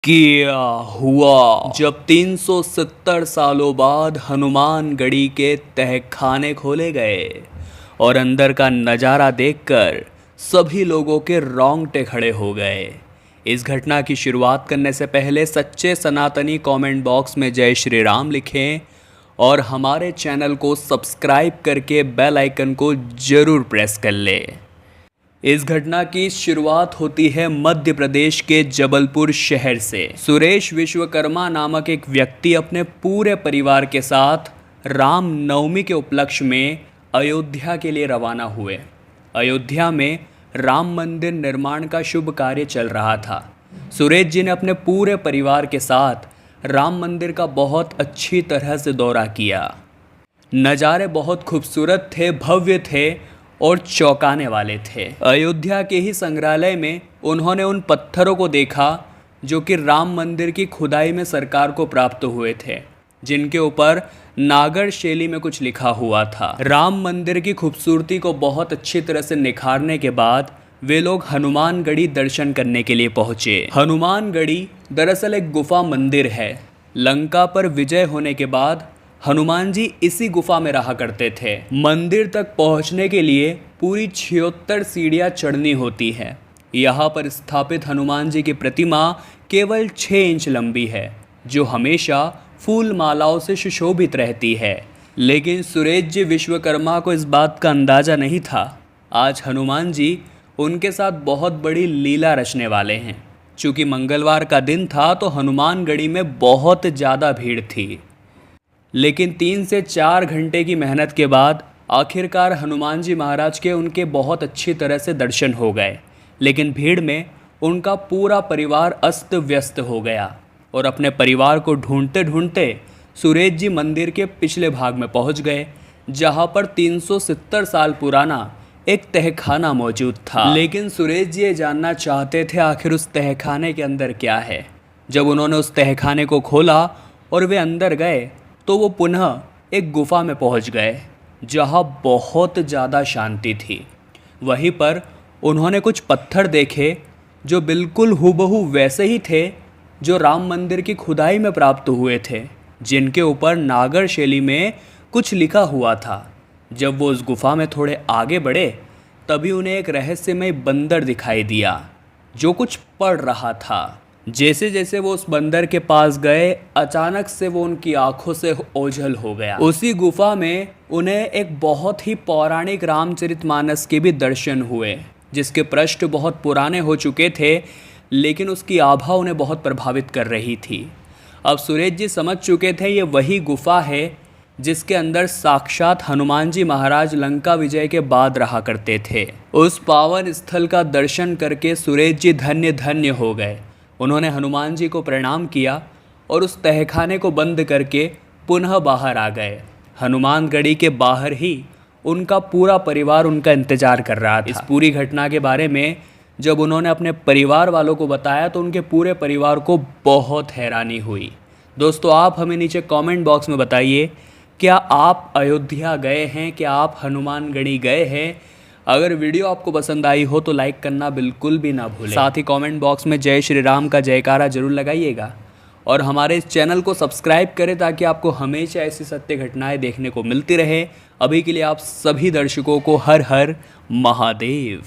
क्या हुआ जब 370 सालों बाद हनुमानगढ़ी के तहखाने खोले गए और अंदर का नज़ारा देखकर सभी लोगों के रोंगटे खड़े हो गए। इस घटना की शुरुआत करने से पहले सच्चे सनातनी कमेंट बॉक्स में जय श्री राम लिखें और हमारे चैनल को सब्सक्राइब करके बेल आइकन को ज़रूर प्रेस कर लें। इस घटना की शुरुआत होती है मध्य प्रदेश के जबलपुर शहर से। सुरेश विश्वकर्मा नामक एक व्यक्ति अपने पूरे परिवार के साथ राम नवमी के उपलक्ष्य में अयोध्या के लिए रवाना हुए। अयोध्या में राम मंदिर निर्माण का शुभ कार्य चल रहा था। सुरेश जी ने अपने पूरे परिवार के साथ राम मंदिर का बहुत अच्छी तरह से दौरा किया। नज़ारे बहुत खूबसूरत थे, भव्य थे और चौंकाने वाले थे। अयोध्या के ही संग्रहालय में उन्होंने उन पत्थरों को देखा जो कि राम मंदिर की खुदाई में सरकार को प्राप्त हुए थे, जिनके ऊपर नागर शैली में कुछ लिखा हुआ था। राम मंदिर की खूबसूरती को बहुत अच्छी तरह से निखारने के बाद वे लोग हनुमानगढ़ी दर्शन करने के लिए पहुँचे। हनुमानगढ़ी दरअसल एक गुफा मंदिर है। लंका पर विजय होने के बाद हनुमान जी इसी गुफा में रहा करते थे। मंदिर तक पहुंचने के लिए पूरी 76 सीढ़ियां चढ़नी होती है। यहाँ पर स्थापित हनुमान जी की प्रतिमा केवल 6 इंच लंबी है, जो हमेशा फूल मालाओं से सुशोभित रहती है। लेकिन सुरेश जी विश्वकर्मा को इस बात का अंदाज़ा नहीं था। आज हनुमान जी उनके साथ बहुत बड़ी लीला रचने वाले हैं। चूँकि मंगलवार का दिन था तो हनुमानगढ़ी में बहुत ज़्यादा भीड़ थी। लेकिन 3 से 4 घंटे की मेहनत के बाद आखिरकार हनुमान जी महाराज के उनके बहुत अच्छी तरह से दर्शन हो गए। लेकिन भीड़ में उनका पूरा परिवार अस्त व्यस्त हो गया और अपने परिवार को ढूंढते ढूंढते सुरेश जी मंदिर के पिछले भाग में पहुंच गए, जहां पर 370 साल पुराना एक तहखाना मौजूद था। लेकिन सुरेश जी ये जानना चाहते थे आखिर उस तहखाने के अंदर क्या है। जब उन्होंने उस तहखाने को खोला और वे अंदर गए तो वो पुनः एक गुफा में पहुंच गए, जहां बहुत ज़्यादा शांति थी। वहीं पर उन्होंने कुछ पत्थर देखे जो बिल्कुल हूबहू वैसे ही थे जो राम मंदिर की खुदाई में प्राप्त हुए थे, जिनके ऊपर नागर शैली में कुछ लिखा हुआ था। जब वो उस गुफा में थोड़े आगे बढ़े तभी उन्हें एक रहस्यमय बंदर दिखाई दिया जो कुछ पढ़ रहा था। जैसे जैसे वो उस बंदर के पास गए, अचानक से वो उनकी आंखों से ओझल हो गया। उसी गुफा में उन्हें एक बहुत ही पौराणिक रामचरितमानस के भी दर्शन हुए, जिसके पृष्ठ बहुत पुराने हो चुके थे, लेकिन उसकी आभा उन्हें बहुत प्रभावित कर रही थी। अब सुरेश जी समझ चुके थे ये वही गुफा है जिसके अंदर साक्षात हनुमान जी महाराज लंका विजय के बाद रहा करते थे। उस पावन स्थल का दर्शन करके सुरेश जी धन्य धन्य हो गए। उन्होंने हनुमान जी को प्रणाम किया और उस तहखाने को बंद करके पुनः बाहर आ गए। हनुमानगढ़ी के बाहर ही उनका पूरा परिवार उनका इंतज़ार कर रहा था। इस पूरी घटना के बारे में जब उन्होंने अपने परिवार वालों को बताया तो उनके पूरे परिवार को बहुत हैरानी हुई। दोस्तों, आप हमें नीचे कमेंट बॉक्स में बताइए, क्या आप अयोध्या गए हैं, क्या आप हनुमानगढ़ी गए हैं? अगर वीडियो आपको पसंद आई हो तो लाइक करना बिल्कुल भी ना भूलें। साथ ही कमेंट बॉक्स में जय श्री राम का जयकारा जरूर लगाइएगा और हमारे इस चैनल को सब्सक्राइब करें ताकि आपको हमेशा ऐसी सत्य घटनाएं देखने को मिलती रहे। अभी के लिए आप सभी दर्शकों को हर हर महादेव।